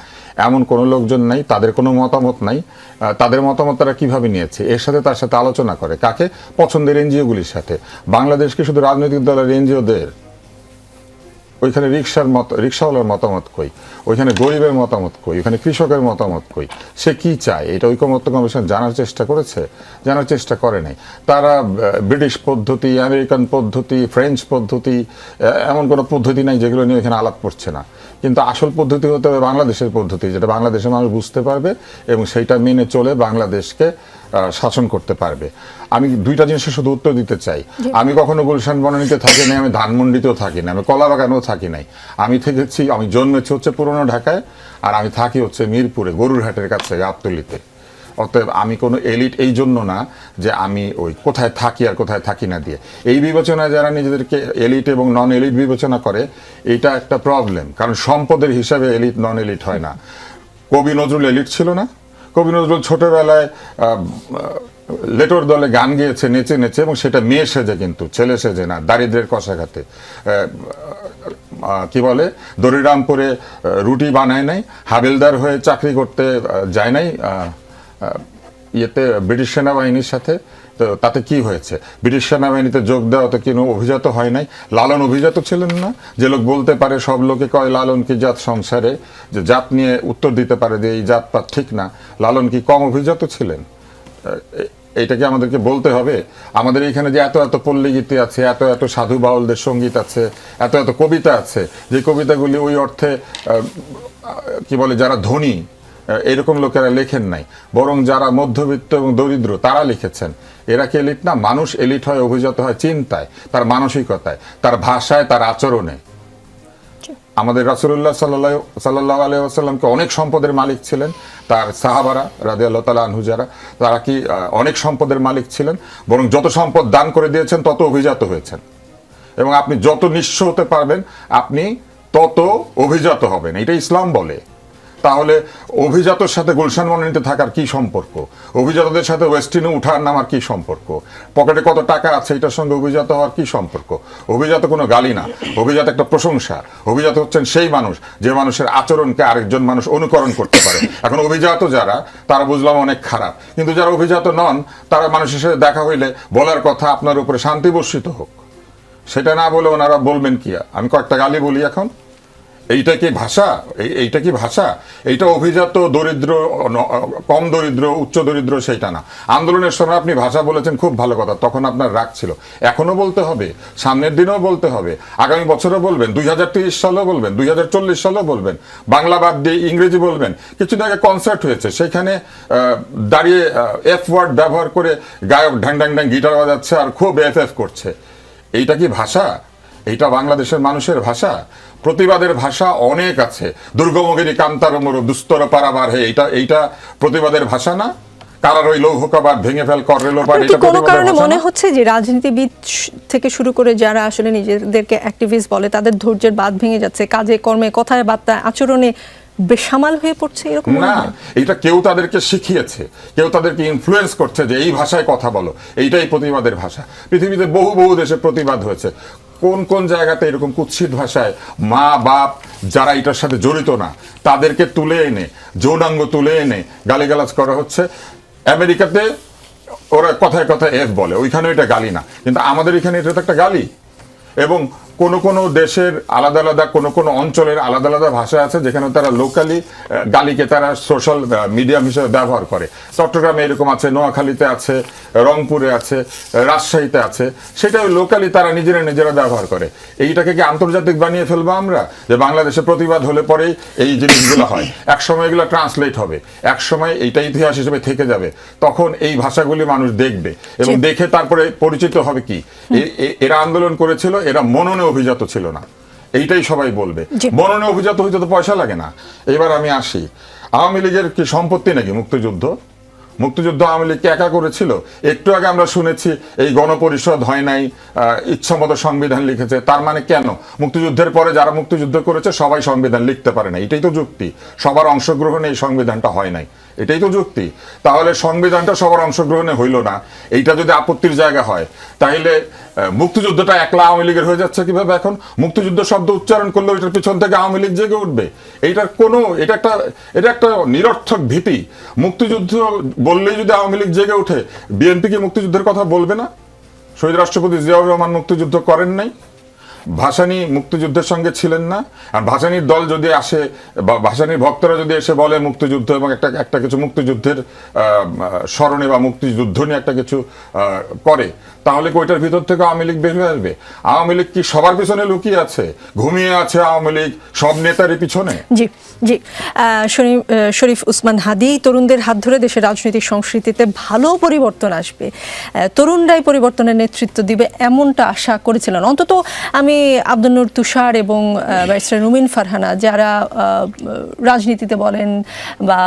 এমন কোনো লোকজন নাই, তাদের কোনো মতামত নাই। তাদের মতামত তারা কীভাবে নিয়েছে, এর সাথে তার সাথে আলোচনা করে কাকে? পছন্দের এনজিওগুলির সাথে। বাংলাদেশকে শুধু রাজনৈতিক দলের এনজিওদের, ওইখানে রিক্সাওয়ালার মতামত কই, ওইখানে গরিবের মতামত কই, ওইখানে কৃষকের মতামত কই, সে কি চায় এটা ঐকমত্য কমিশন জানার চেষ্টা করেছে? জানার চেষ্টা করে নাই। তারা ব্রিটিশ পদ্ধতি, আমেরিকান পদ্ধতি, ফ্রেঞ্চ পদ্ধতি, এমন কোনো পদ্ধতি নাই যেগুলো নিয়ে এখানে আলাপ করছে না। কিন্তু আসল পদ্ধতি হতে হবে বাংলাদেশের পদ্ধতি, যেটা বাংলাদেশের মানুষ বুঝতে পারবে এবং সেইটা মেনে চলে বাংলাদেশকে শাসন করতে পারবে। আমি দুইটা জিনিসের শুধু উত্তর দিতে চাই। আমি কখনো গুলশান বনানীতে থাকি নাই, আমি ধানমন্ডিতেও থাকি না, আমি কলাবাগানেও থাকি নাই। আমি জন্মেছি হচ্ছে পুরনো ঢাকায়, আর আমি থাকি হচ্ছে মিরপুরে, গরুরহাটের কাছে, গাবতলীতে। অতএব আমি কোনো এলিট এই জন্য না যে আমি ওই কোথায় থাকি আর কোথায় থাকি না দিয়ে। এই বিবেচনায় যারা নিজেদেরকে এলিট এবং নন এলিট বিবেচনা করে, এটা একটা প্রবলেম। কারণ সম্পদের হিসাবে এলিট নন এলিট হয় না। কবি নজরুল এলিট ছিল না? কবি নজরুল ছোটবেলায় লেটোর দলে গান গেয়েছে নেচে নেচে, এবং সেটা মেয়ে সেজে, কিন্তু ছেলে সেজে না, দারিদ্রের কষাঘাতে। কি বলে, দড়িরামপুরে রুটি বানায় নাই, হাবিলদার হয়ে চাকরি করতে যায় নাই ইয়েতে ব্রিটিশ সেনাবাহিনীর সাথে। তো তাতে কি হয়েছে? ব্রিটিশ সেনাবাহিনীতে যোগ দেওয়া তো কোনো অভিজাত হয় নাই। লালন অভিজাত ছিলেন না? যে লোক বলতে পারে সব লোকে কয় লালন কি জাত সংসারে, যে জাত নিয়ে উত্তর দিতে পারে যে এই জাতপাত ঠিক না, লালন কি কম অভিজাত ছিলেন? এইটাকে আমাদেরকে বলতে হবে। আমাদের এখানে যে এত এত পল্লীগীতি আছে, এত এত সাধু বাউলদের সঙ্গীত আছে, এত এত কবিতা আছে, যে কবিতাগুলি ওই অর্থে কি বলে, যারা ধনী এরকম লোকেরা লেখেন নাই, বরং যারা মধ্যবিত্ত এবং দরিদ্র তারা লিখেছেন। এরা কি এলিট না? মানুষ এলিট হয়, অভিজাত হয় চিন্তায়, তার মানসিকতায়, তার ভাষায়, তার আচরণে। আমাদের রাসূলুল্লাহ সাল্লাল্লাহু আলাইহি ওয়াসাল্লামকে অনেক সম্পদের মালিক ছিলেন, তার সাহাবারা রাদিয়াল্লাহু তাআলা আনহু যারা, তারা কি অনেক সম্পদের মালিক ছিলেন? বরং যত সম্পদ দান করে দিয়েছেন তত অভিজাত হয়েছেন। এবং আপনি যত নিঃস্ব হতে পারবেন, আপনি তত অভিজাত হবেন, এটা ইসলাম বলে। তাহলে অভিজাতর সাথে গুলশান বনানীতে থাকার কি সম্পর্ক? অভিজাতদের সাথে ওয়েস্টিনে উঠার নামার কি সম্পর্ক? পকেটে কত টাকা আছে এটার সঙ্গে অভিজাত হওয়ার কি সম্পর্ক? অভিজাত কোনো গালি না, অভিজাত একটা প্রশংসা। অভিজাত হচ্ছেন সেই মানুষ যে মানুষের আচরণকে আরেকজন মানুষ অনুকরণ করতে পারে। এখন অভিজাত যারা, তারা বুঝলাম অনেক খারাপ, কিন্তু যারা অভিজাত নন, তারা মানুষের সাথে দেখা হইলে বলার কথা আপনার উপরে শান্তি বর্ষিত হোক, সেটা না বলে ওনারা বলবেন কি? আমি কয়েকটা গালি বলি এখন, এইটা কি ভাষা? এইটা কি ভাষা? এইটা অভিজাত, দরিদ্র, কম দরিদ্র, উচ্চ দরিদ্র সেইটা না। আন্দোলনের সময় আপনি ভাষা বলেছেন, খুব ভালো কথা, তখন আপনার রাগ ছিল। এখনো বলতে হবে, সামনের দিনেও বলতে হবে, আগামী বছরও বলবেন, 2030 সালেও বলবেন, 2040 সালেও বলবেন, বাংলা বাদ দিয়ে ইংরেজি বলবেন। কিছুদিন আগে কনসার্ট হয়েছে, সেখানে দাঁড়িয়ে এফ ওয়ার্ড ব্যবহার করে গায়ক ঢ্যাং ঢ্যাং ঢ্যাং গিটার বাজাচ্ছে আর খুব এফ করছে। এইটা কি ভাষা? এইটা বাংলাদেশের মানুষের ভাষা? প্রতিবাদের ভাষা অনেক আছে। দুর্গমগিরি কান্তার মরু দুস্তর পারাবার, হে, এইটা প্রতিবাদের ভাষা না? কারার ওই লৌহকাবাদ ভেঙে ফেল কর রেলোপাট, এটা কোনো কারণে মনে হচ্ছে যে রাজনীতিবিদ থেকে শুরু করে যারা আসলে নিজেদেরকে অ্যাক্টিভিস্ট বলে, তাদের ধৈর্যের বাঁধ ভেঙে যাচ্ছে, কাজে কর্মে, কথায় বার্তায়, আচরণে বেসামাল হয়ে পড়ছে, এরকম না? এটা কেউ তাদেরকে শিখিয়েছে, কেউ তাদেরকে ইনফ্লুয়েন্স করছে যে এই ভাষায় কথা বলো, এইটাই প্রতিবাদের ভাষা। পৃথিবীতে বহু বহু দেশে প্রতিবাদ হয়েছে। কোন কোন জায়গাতে এরকম কুৎসিত ভাষায় মা বাপ যারা এটার সাথে জড়িত না, তাদেরকে তুলে এনে, যৌনাঙ্গ তুলে এনে গালিগালাজ করা হচ্ছে। আমেরিকাতে ওরা কথায় কথায় এফ বলে, ওইখানে এটা গালি না, কিন্তু আমাদের এখানে এটা তো একটা গালি। এবং কোন কোন দেশের আলাদা আলাদা, কোন কোন অঞ্চলের আলাদা আলাদা ভাষা আছে যেখানে তারা লোকালি গালিকে তারা সোশ্যাল মিডিয়াম হিসেবে ব্যবহার করে। চট্টগ্রামে এরকম আছে, নোয়াখালীতে আছে, রংপুরে আছে, রাজশাহীতে আছে, সেটা লোকালি তারা নিজেরা ব্যবহার করে। এইটাকে কি আন্তর্জাতিক বানিয়ে ফেলবো আমরা, যে বাংলাদেশে প্রতিবাদ হলে পরেই এই জিনিসগুলো হয়? একসময় এগুলো ট্রান্সলেট হবে, একসময় এইটা ইতিহাস হিসেবে থেকে যাবে, তখন এই ভাষাগুলি মানুষ দেখবে এবং দেখে তারপরে পরিচিত হবে কি এরা আন্দোলন করেছিল, এরা মননে অভিজাত ছিল না, এইটাই সবাই বলবে। মননে অভিজাত হইতে তো পয়সা লাগে না। এবার আমি আসি, আওয়ামী লীগের কি সম্পত্তি নাকি মুক্তিযুদ্ধ? মুক্তিযুদ্ধ আওয়ামী লীগকে একা করেছিল? একটু আগে আমরা শুনেছি এই গণপরিষদ হয় নাই, ইচ্ছামতো সংবিধান লিখেছে। তার মানে কেন মুক্তিযুদ্ধের পরে যারা মুক্তিযুদ্ধ করেছে সবাই সংবিধান লিখতে পারে না? এটাই তো যুক্তি। সবার অংশগ্রহণে এই সংবিধানটা হয় নাই, এটাই তো যুক্তি। তাহলে সংবিধানটা সবার অংশগ্রহণে হইল না, এইটা যদি আপত্তির জায়গা হয়, তাহলে মুক্তিযুদ্ধটা একলা আওয়ামী লীগের হয়ে যাচ্ছে কিভাবে? এখন মুক্তিযুদ্ধ শব্দ উচ্চারণ করলে ওইটার পিছন থেকে আওয়ামী লীগ জেগে উঠবে। এটা একটা নিরর্থক ভীতি। মুক্তিযুদ্ধ বললেই যদি আওয়ামী লীগ জেগে ওঠে, বিএনপি কি মুক্তিযুদ্ধের কথা বলবে না? শহীদ রাষ্ট্রপতি জিয়াউর রহমান মুক্তিযুদ্ধ করেন নাই, ভাসানী মুক্তিযুদ্ধের সঙ্গে ছিলেন না। আর ভাসানীর দল যদি আসে বা ভাসানীর ভক্তরা যদি এসে বলে মুক্তিযুদ্ধ এবং একটা কিছু মুক্তিযুদ্ধের স্মরণে বা মুক্তিযুদ্ধ নিয়ে একটা কিছু করে, তাহলে ওইটার ভিতর থেকে আওয়ামী লীগ বের হয়ে আসবে? আওয়ামী লীগ কি সবার পিছনে লুকিয়ে আছে, ঘুমিয়ে আছে আওয়ামী লীগ সব নেতারই পিছনে? জি জি, শরীফ উসমান হাদি, তরুণদের হাত ধরে দেশের রাজনৈতিক সংস্কৃতিতে ভালো পরিবর্তন আসবে, তরুণরাই পরিবর্তনের নেতৃত্ব দিবে, এমনটা আশা করেছিলেন। অন্তত আমি আব্দুল নূর তুষার এবং ব্যারিস্টার রুমিন ফারহানা, যারা রাজনীতিতে বলেন বা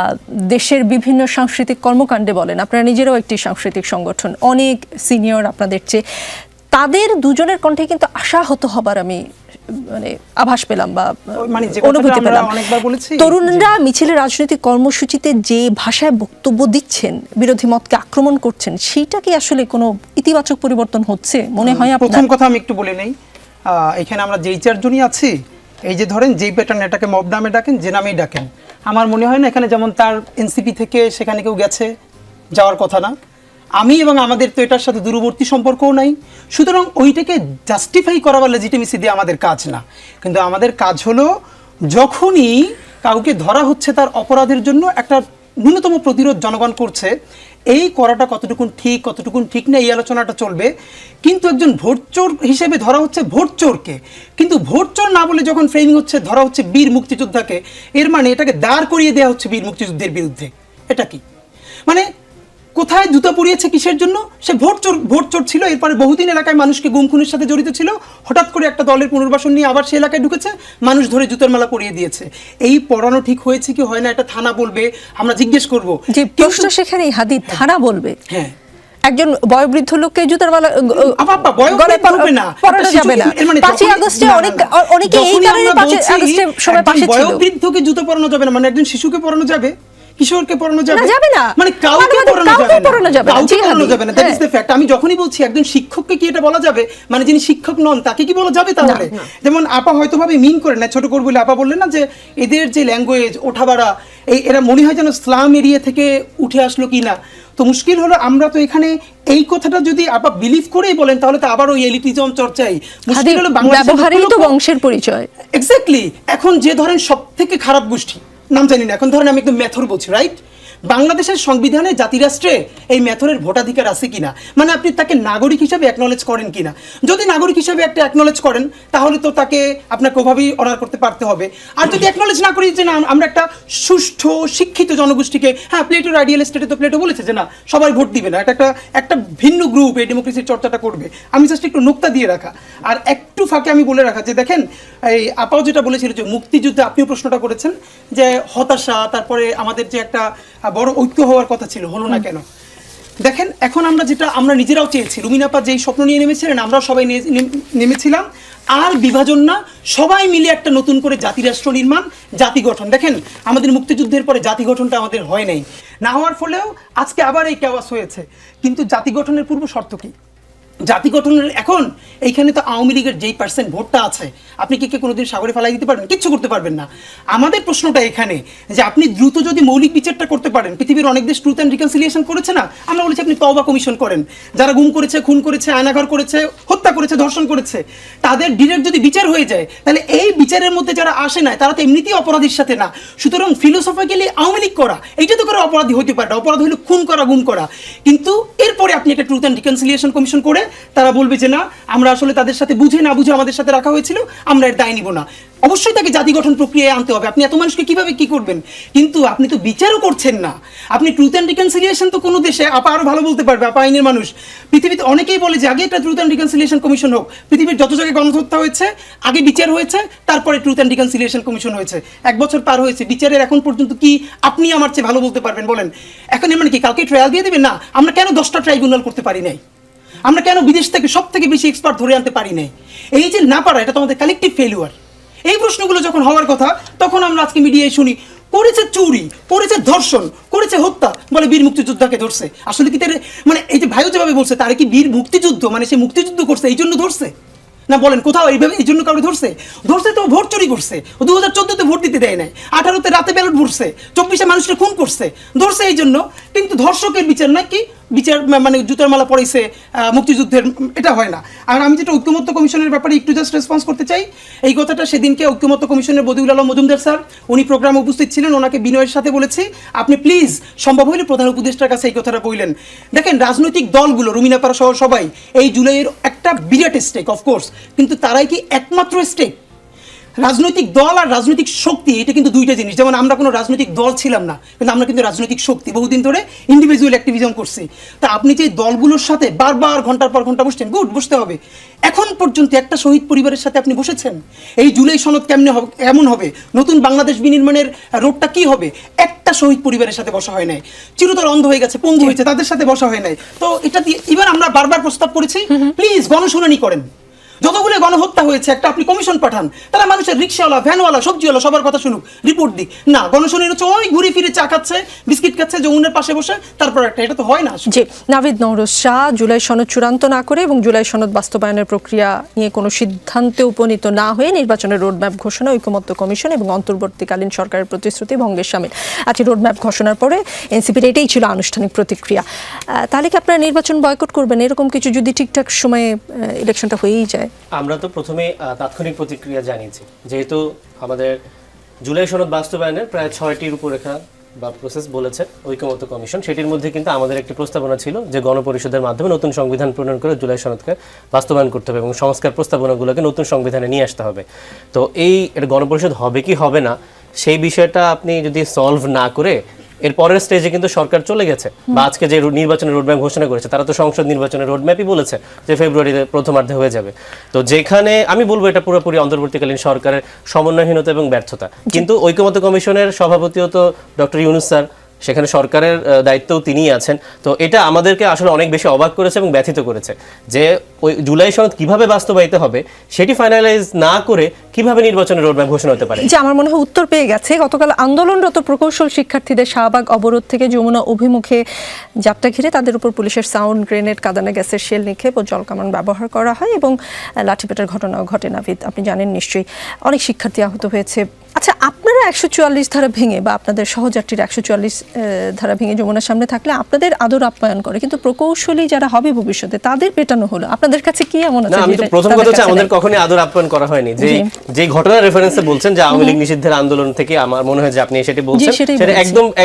দেশের বিভিন্ন সাংস্কৃতিক কর্মকাণ্ডে বলেন, আপনারা নিজেরাও একটি সাংস্কৃতিক সংগঠন, অনেক সিনিয়র আপনাদের চেয়ে, তাদের দুজনের কণ্ঠে কিন্তু আশাহত হবার আমি আভাস পেলাম বা অনুভূতি পেলাম। তরুণরা মিছিলে রাজনৈতিক কর্মসূচিতে যে ভাষায় বক্তব্য দিচ্ছেন, বিরোধী মতকে আক্রমণ করছেন, সেইটা কি আসলে কোনো ইতিবাচক পরিবর্তন হচ্ছে মনে হয় আপনার? প্রথম কথা আমি একটু বলে নেই, এখানে আমরা যেই চারজনই আছি, এই যে ধরেন যেই প্যাটার্ন এটাকে মব নামে ডাকেন, যে নামেই ডাকেন, আমার মনে হয় না এখানে যেমন তার এনসিপি থেকে সেখানে কেউ গেছে, যাওয়ার কথা না। আমি এবং আমাদের তো এটার সাথে দূরবর্তী সম্পর্কও নাই, সুতরাং ওইটাকে জাস্টিফাই করা বা লেজিটিমেসি দিয়ে আমাদের কাজ না। কিন্তু আমাদের কাজ হলো যখনই কাউকে ধরা হচ্ছে তার অপরাধের জন্য একটা ন্যূনতম প্রতিরোধ জনগণ করছে, এই করাটা কতটুকুন ঠিক না এই আলোচনাটা চলবে। কিন্তু একজন ভোটচোর হিসেবে ধরা হচ্ছে ভোটচোরকে, কিন্তু ভোটচোর না বলে যখন ফ্রেমিং হচ্ছে ধরা হচ্ছে বীর মুক্তিযোদ্ধাকে, এর মানে এটাকে দাঁড় করিয়ে দেওয়া হচ্ছে বীর মুক্তিযুদ্ধের বিরুদ্ধে। এটা কি মানে কোথায় জুতা পরিয়েছে কিসের জন্য? সে ভোটচোর ছিল, এরপরে বহুদিন এলাকায় মানুষকে গুম খুনের সাথে জড়িত ছিল, হঠাৎ করে একটা দলের পুনর্বাসন নিয়ে আবার সে এলাকায় ঢুকেছে, মানুষ ধরে জুতার মালা পরিয়ে দিয়েছে। এই পড়ানো ঠিক হয়েছে কি হয় না এটা থানা বলবে, আমরা জিজ্ঞেস করব। যে প্রশ্ন সেখানেই হাদি, থানা বলবে। হ্যাঁ, একজন বয়োবৃদ্ধ লোককে জুতার মালা পরানো যাবে না। 5ই আগস্টে অনেকে এই কারণে 5ই আগস্টে সবাই পাশে ছিল। বয়োবৃদ্ধকে জুতো পরানো যাবে না, মানে একজন শিশুকে পরানো যাবে, কিশোরকে পরানো যাবে না, মানে কাউকে পরানো যাবে না। That is the fact. আমি যখনই বলছি একজন শিক্ষককে কি এটা বলা যাবে, মানে যিনি শিক্ষক নন তাকে কি বলা যাবে? তাহলে যেমন আপা হয়তো ভাবে মিন করে না, ছোট করে বলে আপা বললেন না যে এদের যে ল্যাঙ্গুয়েজ ওঠাবাড়া, এরা মনে হয় যেন স্লাম এরিয়া থেকে উঠে আসলো কি না। তো মুশকিল হলো আমরা তো এখানে এই কথাটা যদি আপা বিলিভ করেই বলেন, তাহলে তো আবার ওই এলিটিজম চর্চাই। মুশকিল হলো বাংলাদেশের তো বংশের পরিচয়। এক্স্যাক্টলি। এখন যে ধরেন সবথেকে খারাপ গোষ্ঠী, নাম জানি না, এখন ধরেন আমি একদম মেথর বলছি, রাইট? বাংলাদেশের সংবিধানে জাতিরাষ্ট্রে এই মেথরের ভোটাধিকার আছে কিনা, মানে আপনি তাকে নাগরিক হিসেবে অ্যাকনলেজ করেন কিনা। যদি নাগরিক হিসেবে একটা অ্যাকনলেজ করেন, তাহলে তো তাকে আপনাকে ওভাবেই অনার করতে পারতে হবে। আর যদি অ্যাকনলেজ না করি যে না আমরা একটা সুষ্ঠু শিক্ষিত জনগোষ্ঠীকে, হ্যাঁ প্লেটোর আইডিয়াল স্টেটে তো প্লেটো বলেছে যে না সবাই ভোট দিবে না, একটা ভিন্ন গ্রুপ এই ডেমোক্রেসির চর্চাটা করবে। আমি জাস্ট একটু নোক্তা দিয়ে রাখা, আর একটু ফাঁকে আমি বলে রাখা যে দেখেন এই আপাও যেটা বলেছিল যে মুক্তিযুদ্ধে, আপনিও প্রশ্নটা করেছেন যে হতাশা, তারপরে আমাদের যে একটা বড় ঐক্য হওয়ার কথা ছিল, হলো না কেন? দেখেন এখন আমরা নিজেরাও চেয়েছি, রুমিনাপা যেই স্বপ্ন নিয়ে নেমেছিলেন, আমরাও সবাই নেমেছিলাম, আর বিভাজন না, সবাই মিলে একটা নতুন করে জাতিরাষ্ট্র নির্মাণ, জাতি গঠন। দেখেন আমাদের মুক্তিযুদ্ধের পরে জাতি গঠনটা আমাদের হয় নাই, না হওয়ার ফলেও আজকে আবার এই কেওয়াস হয়েছে। কিন্তু জাতি গঠনের পূর্ব শর্ত কি? জাতি গঠনের এখন এইখানে তো আওয়ামী লীগের যেই পার্সেন্ট ভোটটা আছে আপনি কি কোনোদিন সাগরে ফেলাই দিতে পারবেন? কিচ্ছু করতে পারবেন না। আমাদের প্রশ্নটা এখানে যে আপনি দ্রুত যদি মৌলিক বিচারটা করতে পারেন, পৃথিবীর অনেক দেশ ট্রুথ অ্যান্ড রিকনসিলিয়েশন করেছে না, আমরা বলেছি আপনি তওবা কমিশন করেন। যারা গুম করেছে, খুন করেছে, আয়নাঘর করেছে, হত্যা করেছে, ধর্ষণ করেছে, তাদের ডিরেক্ট যদি বিচার হয়ে যায়, তাহলে এই বিচারের মধ্যে যারা আসে না তারা তো এমনিতেই অপরাধীর সাথে না। সুতরাং ফিলোসফিক্যালি আওয়ামী লীগ করা এইটা তো করে অপরাধী হতে পারে না, অপরাধ হলো খুন করা, গুম করা। কিন্তু এরপরে আপনি একটা ট্রুথ অ্যান্ড রিকনসিলিয়েশন কমিশন করে তারা বলবে যে না, আমরা আসলে তাদের সাথে বুঝে না বুঝে আমাদের সাথে রাখা হয়েছিল, আমরা এর দায় নিব না। অবশ্যই তাকে জাতি গঠন প্রক্রিয়ায় আনতে হবে। আপনি এত মানুষকে কিভাবে কি করবেন? কিন্তু আপনি তো বিচারও করছেন না। আপনি ট্রুথ অ্যান্ড রিকনসিলিয়েশন তো কোনো দেশে আপা আরো ভালো বলতে পারবে, আপা আইনের মানুষ। পৃথিবীতে অনেকেই বলে যে আগে একটা ট্রুথ অ্যান্ড রিকনসিলিয়েশন কমিশন হোক। পৃথিবীর যত জায়গায় গণহত্যা হয়েছে আগে বিচার হয়েছে, তারপরে ট্রুথ অ্যান্ড রিকনসিলিয়েশন কমিশন হয়েছে। 1 বছর পার হয়েছে, বিচারের এখন পর্যন্ত কি আপনি আমার চেয়ে ভালো বলতে পারবেন বলেন? এখন মানে কি কালকে ট্রায়াল দিয়ে দেবেন? না, আমরা কেন 10টা ট্রাইব্যুনাল করতে পারি নাই? আমরা কেন বিদেশ থেকে সব থেকে বেশি এক্সপার্ট ধরে আনতে পারি নাই? এই যে না পারা, এটা তো আমাদের কালেকটিভ ফেলিওর। এই প্রশ্নগুলো যখন হওয়ার কথা, তখন আমরা আজকে মিডিয়ায় শুনি করেছে চুরি, করেছে ধর্ষণ, করেছে হত্যা, বলে বীর মুক্তিযোদ্ধাকে ধরছে। আসলে কি তার মানে এই যে ভাইও যেভাবে বলছে, তার কি বীর মুক্তিযুদ্ধ মানে সে মুক্তিযুদ্ধ করছে এই জন্য ধরছে? না বলেন কোথাও এইভাবে এই জন্য কাউকে ধরছে? ধরছে তো ভোট চুরি করছে, 2014-তে ভোট দিতে দেয় নাই, 18-তে রাতে ব্যালট ভরছে, 24-এ মানুষকে খুন করছে, ধরছে এই জন্য। কিন্তু ধর্ষকের বিচার নাকি বিচার মানে জুতার মালা পড়াইছে মুক্তিযুদ্ধের, এটা হয় না। আর আমি যেটা ঐক্যমত্য কমিশনের ব্যাপারে একটু জাস্ট রেসপন্স করতে চাই, এই কথাটা সেদিনকে ঐক্যমত্য কমিশনের বদিউল আলম মজুমদার স্যার, উনি প্রোগ্রামে উপস্থিত ছিলেন, ওনাকে বিনয়ের সাথে বলেছি আপনি প্লিজ সম্ভব হলে প্রধান উপদেষ্টার কাছে এই কথাটা বললেন। দেখেন রাজনৈতিক দলগুলো, রুমিনাপাড়া সহ সবাই এই জুলাইয়ের একটা বিরাট স্টেক অফকোর্স, কিন্তু তারাই কি একমাত্র স্টেক? রাজনৈতিক দল আর রাজনৈতিক শক্তি এটা কিন্তু দুইটা জিনিস। যেমন আমরা কোনো রাজনৈতিক দল ছিলাম না, কিন্তু আমরা কিন্তু রাজনৈতিক শক্তি, বহুদিন ধরে ইন্ডিভিজুয়াল অ্যাক্টিভিজম করছি। তা আপনি যে দলগুলোর সাথে বারবার ঘন্টার পর ঘন্টা বসছেন, গুড, বসতে হবে। এখন পর্যন্ত একটা শহীদ পরিবারের সাথে আপনি বসেছেন? এই জুলাই সনদ কেমন হবে, নতুন বাংলাদেশ বিনির্মাণের রোডটা কি হবে, একটা শহীদ পরিবারের সাথে বসা হয় নাই। চিরতর অন্ধ হয়ে গেছে, পঙ্গু হয়েছে, তাদের সাথে বসা হয় নাই। তো এটা দিয়ে এবার আমরা বারবার প্রস্তাব করেছি প্লিজ গণশুনানি করেন। যতগুলো গণহত্যা হয়েছে একটা আপনি কমিশন পাঠান, তারা মানুষের রিক্সাওয়ালা, ভ্যানওয়ালা, সবজিওয়ালা সবার কথা শুনুক, রিপোর্ট দিক। না, গণশুনানি হচ্ছে ওই ঘুরে ফিরে চা খাচ্ছে, বিস্কিট খাচ্ছে যমুনার পাশে বসে, তারপর একটা, এটা তো হয় না। জি, নাভিদ নওরোজ শাহ, জুলাই সনদ চূড়ান্ত না করে এবং জুলাই সনদ বাস্তবায়নের প্রক্রিয়া নিয়ে কোনো সিদ্ধান্তে উপনীত না হয়ে নির্বাচনের রোডম্যাপ ঘোষণা, ঐকমত্য কমিশন এবং অন্তর্বর্তীকালীন সরকারের প্রতিশ্রুতি ভঙ্গের শামিল। আজকে রোডম্যাপ ঘোষণার পরে এনসিপির এটাই ছিল আনুষ্ঠানিক প্রতিক্রিয়া। তাহলে কি আপনারা নির্বাচন বয়কট করবেন এরকম কিছু যদি ঠিকঠাক সময়ে ইলেকশনটা হয়েই যায়? আমরা তো প্রথমে তাৎক্ষণিক প্রতিক্রিয়া জানিয়েছি, যেহেতু আমাদের জুলাই সনদ বাস্তবায়নের প্রায় 6টি রূপরেখা বা প্রসেস বলেছে ঐকমত্য কমিশন। সেটির মধ্যে কিন্তু আমাদের একটি প্রস্তাবনা ছিল যে গণপরিষদের মাধ্যমে নতুন সংবিধান প্রণয়ন করে জুলাই সনদকে বাস্তবায়ন করতে হবে এবং সংস্কার প্রস্তাবনাগুলোকে নতুন সংবিধানে নিয়ে আসতে হবে। তো এই গণপরিষদ হবে কি হবে না সেই বিষয়টা আপনি যদি সলভ না করে এর পরের স্টেজে কিন্তু সরকার চলে গেছে, বা আজকে যে নির্বাচনের রোডম্যাপ ঘোষণা করেছে তারা তো সংসদ নির্বাচনের রোডম্যাপই বলেছে যে ফেব্রুয়ারিতে প্রথমার্ধে হয়ে যাবে। তো যেখানে আমি বলবো এটা পুরোপুরি অন্তর্বর্তীকালীন সরকারের সমন্বয়হীনতা এবং ব্যর্থতা। কিন্তু ঐকমত্য কমিশনের সভাপতিও তো ডক্টর ইউনূস স্যার, সেখানে সরকারের দায়িত্বও তিনিই আছেন। তো এটা আমাদেরকে আসলে অনেক বেশি অবাক করেছে এবং ব্যথিত করেছে যে ওই জুলাই সনদ কিভাবে বাস্তবায়িত হবে সেটি ফাইনালাইজ না করে কিভাবে নির্বাচনের রোডম্যাপ ঘোষণা হতে পারে। যে আমার মনে হয় উত্তর পেয়ে গেছে। গতকাল আন্দোলনরত প্রকৌশল শিক্ষার্থীদের শাহবাগ অবরোধ থেকে যমুনা অভিমুখে যাত্রা ঘিরে তাদের উপর পুলিশের সাউন্ড গ্রেনেড, কাঁদানে গ্যাসের শেল নিক্ষেপ ও জলকামান ব্যবহার করা হয় এবং লাঠিপেটার ঘটনাও ঘটে। নাভিদ, আপনি জানেন নিশ্চয়ই অনেক শিক্ষার্থী আহত হয়েছে। আচ্ছা, আপনারা 144 ধারা ভেঙে বা আপনাদের সহযাত্রীরা 144 ধারা ভেঙে যমুনার সামনে থাকলে আপনাদের আদর আপ্যায়ন করে, কিন্তু প্রকৌশলী যারা হবে ভবিষ্যতে তাদের পেটানো হলো। আপনাদের কাছে কি এমন আছে? না, আমি তো প্রথম কথা হচ্ছে আমাদের কখনোই আদর আপ্যায়ন করা হয়নি। যে ঘটনার রেফারেন্সে বলছেন যে আওয়ামী লীগ নিষিদ্ধের আন্দোলন থেকে, আমার মনে হয় যে আপনি সেটি বলছেন, সেটা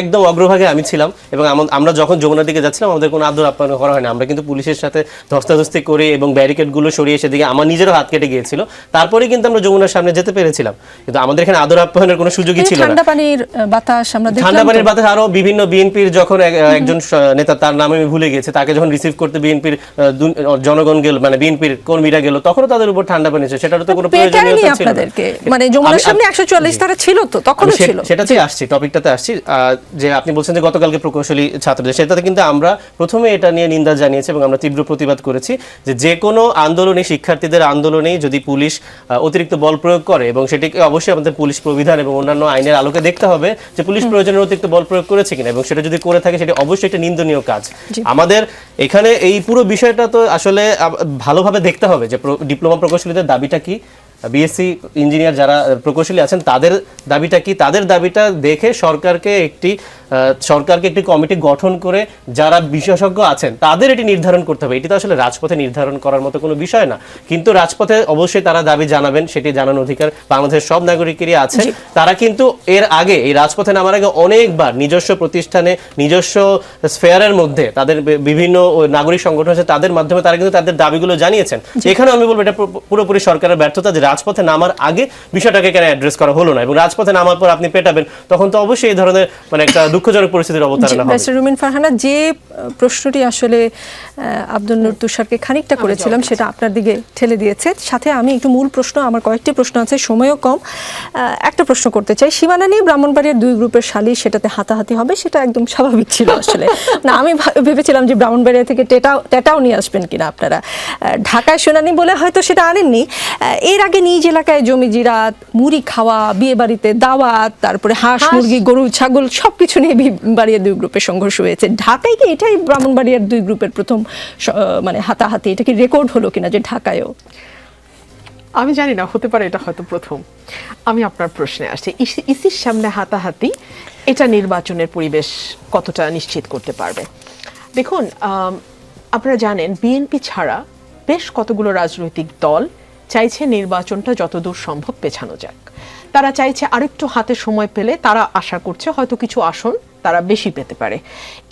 একদম অগ্রভাগে আমি ছিলাম এবং আমরা যখন যমুনার দিকে যাচ্ছিলাম আমাদের কোনো আদর আপ্যায়ন করা হয়নি। আমরা কিন্তু পুলিশের সাথে ধস্তাধস্তি করে এবং ব্যারিকেড গুলো সরিয়ে সেদিকে আমার নিজেরও হাত কেটে গিয়েছিল, তারপরে কিন্তু আমরা যমুনার সামনে যেতে পেরেছিলাম। কিন্তু আমাদের এখানে আদর আপ্যায়নের কোনো সুযোগই ছিল না। ঠান্ডা পানির বাতাস আমরা দেখলাম, ঠান্ডা পানির বাতাস, আরো বিভিন্ন বিএনপির যখন একজন নেতা, তার নাম আমি ভুলে গেছি, তাকে যখন রিসিভ করতে বিএনপির জনগণ গেল, মানে বিএনপির কর্মীরা গেল, তখনও তাদের উপর ঠান্ডা পানি ছিল। সেটার তো কোনো প্রয়োজনীয়তা ছিল না। মানে যমুনার সামনে 144 ধারা ছিল তো তখনও ছিল। সেটাতে আসছি, টপিকটাতে আসছি, যে আপনি বলছেন যে গতকালকে প্রকৌশলী ছাত্রদের, সেটাতে কিন্তু আমরা প্রথমে এটা নিয়ে নিন্দা জানিয়েছি এবং আমরা তীব্র প্রতিবাদ করেছি যে কোনো আন্দোলনে, শিক্ষার্থীদের আন্দোলনেই যদি পুলিশ অতিরিক্ত বল প্রয়োগ করে, এবং সেটিকে অবশ্যই আমাদের পুলিশ প্রবিধান এবং অন্যান্য অন্যান্য আইনের আলোকে দেখতে হবে যে পুলিশ প্রয়োজনের অতিরিক্ত বল প্রয়োগ করেছে কিনা, এবং সেটা যদি করে থাকে সেটা অবশ্যই একটা নিন্দনীয় কাজ। আমাদের এখানে এই পুরো বিষয়টা তো আসলে ভালোভাবে দেখতে হবে যে ডিপ্লোমা প্রকৌশলীদের দাবিটা কি, বিএসসি ইঞ্জিনিয়ার যারা প্রকৌশলী আছেন তাদের দাবিটা কি, তাদের দাবিটা দেখে সরকারকে একটি কমিটি গঠন করে যারা বিশেষজ্ঞ আছেন তাদের এটি নির্ধারণ করতে হবে। এটি তো আসলে রাজপথে নির্ধারণ করার মতো কোনো বিষয় না, কিন্তু রাজপথে অবশ্যই তারা দাবি জানাবেন, সেটি জানানোর অধিকার বাংলাদেশের সব নাগরিকেরই আছে। তারা কিন্তু এর আগে এই রাজপথে নামার আগে অনেকবার নিজস্ব প্রতিষ্ঠানে নিজস্ব স্ফেয়ারের মধ্যে তাদের বিভিন্ন নাগরিক সংগঠন আছে তাদের মাধ্যমে তারা কিন্তু তাদের দাবিগুলো জানিয়েছেন। এখানে আমি বলবো এটা পুরোপুরি সরকারের ব্যর্থতা যে রাজপথে নামার আগে বিষয়টাকে কেন অ্যাড্রেস করা হলো না, এবং রাজপথে নামার পর আপনি পেটাবেন তখন তো অবশ্যই এই ধরনের মানে একটা দুঃখজনক পরিস্থিতির অবতারণা হবে। মিস্টার রুমিন ফারহানা, যে প্রশ্নটি আসলে আব্দুল নূর তুষারকে খানিকটা করেছিলাম সেটা আপনার দিকে ঠেলে দিয়েছে। সাথে আমি একটু মূল প্রশ্ন, আমার কয়েকটি প্রশ্ন আছে, সময়ও কম, একটা প্রশ্ন করতে চাই। সীমানা নিয়ে ব্রাহ্মণবাড়িয়ার দুই গ্রুপের সালিশ, সেটাতে হাতাহাতি হবে, সেটা একদম স্বাভাবিক ছিল আসলে। না, আমি ভেবেছিলাম যে ব্রাহ্মণবাড়িয়া থেকে টেটাও নিয়ে আসবেন কিনা আপনারা। ঢাকায় শুনানি বলে হয়তো সেটা আনেননি। এর আগে নিজ এলাকায় জমি জিরাত, মুড়ি খাওয়া, বিয়ে বাড়িতে দাওয়াত, তারপরে হাঁস মুরগি গরু ছাগল সবকিছু নিয়ে ব্রাহ্মণবাড়িয়ার দুই গ্রুপের সংঘর্ষ হয়েছে। ঢাকায় কি এটাই ব্রাহ্মণবাড়িয়ার দুই গ্রুপের প্রথম মানে হাতাহাতি? এটা কি রেকর্ড হলো কিনা যে ঢাকায়ও? আমি জানি না, হতে পারে এটা হয়তো প্রথম। আমি আপনার প্রশ্নে আসছি, ইসির সামনে হাতাহাতি এটা নির্বাচনের পরিবেশ কতটা নিশ্চিত করতে পারবে? দেখুন, আপনারা জানেন বিএনপি ছাড়া বেশ কতগুলো রাজনৈতিক দল চাইছে নির্বাচনটা যতদূর সম্ভব পেছানো যাক। তারা চাইছে আরেকটু হাতে সময় পেলে তারা আশা করছে হয়তো কিছু আসন তারা বেশি পেতে পারে।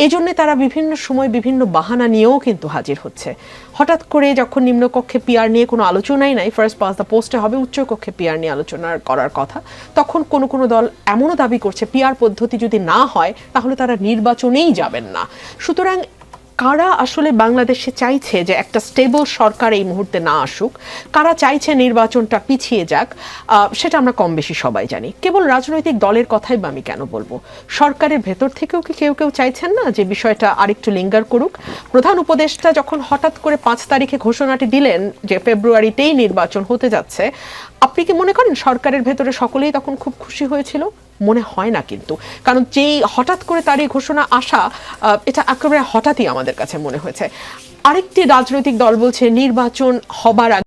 এই জন্য তারা বিভিন্ন সময় বিভিন্ন বাহানা নিয়েও কিন্তু হাজির হচ্ছে। হঠাৎ করে যখন নিম্নকক্ষে পিআর নিয়ে কোনো আলোচনাই নাই, ফার্স্ট পাস দ্য পোস্টে হবে, উচ্চকক্ষে পিআর নিয়ে আলোচনা করার কথা, তখন কোনো দল এমনও দাবি করছে পিআর পদ্ধতি যদি না হয় তাহলে তারা নির্বাচনেই যাবেন না। সুতরাং কারা আসলে বাংলাদেশে চাইছে যে একটা স্টেবল সরকার এই মুহূর্তে না আসুক, কারা চাইছে নির্বাচনটা পিছিয়ে যাক, সেটা আমরা কম বেশি সবাই জানি। কেবল রাজনৈতিক দলের কথাই বা আমি কেন বলবো, সরকারের ভেতর থেকেও কি কেউ চাইছেন না যে বিষয়টা আরেকটু লিঙ্গার করুক? প্রধান উপদেষ্টা যখন হঠাৎ করে 5 তারিখে ঘোষণাটি দিলেন যে ফেব্রুয়ারিতেই নির্বাচন হতে যাচ্ছে, আপনি কি মনে করেন সরকারের ভেতরে সকলেই তখন খুব খুশি হয়েছিল? মনে হয় না কিন্তু, কারণ যেই হঠাৎ করে তার এই ঘোষণা আসা, এটা একেবারে হঠাৎই আমাদের কাছে মনে হয়েছে। আরেকটি রাজনৈতিক দল বলছে নির্বাচন হবার আগে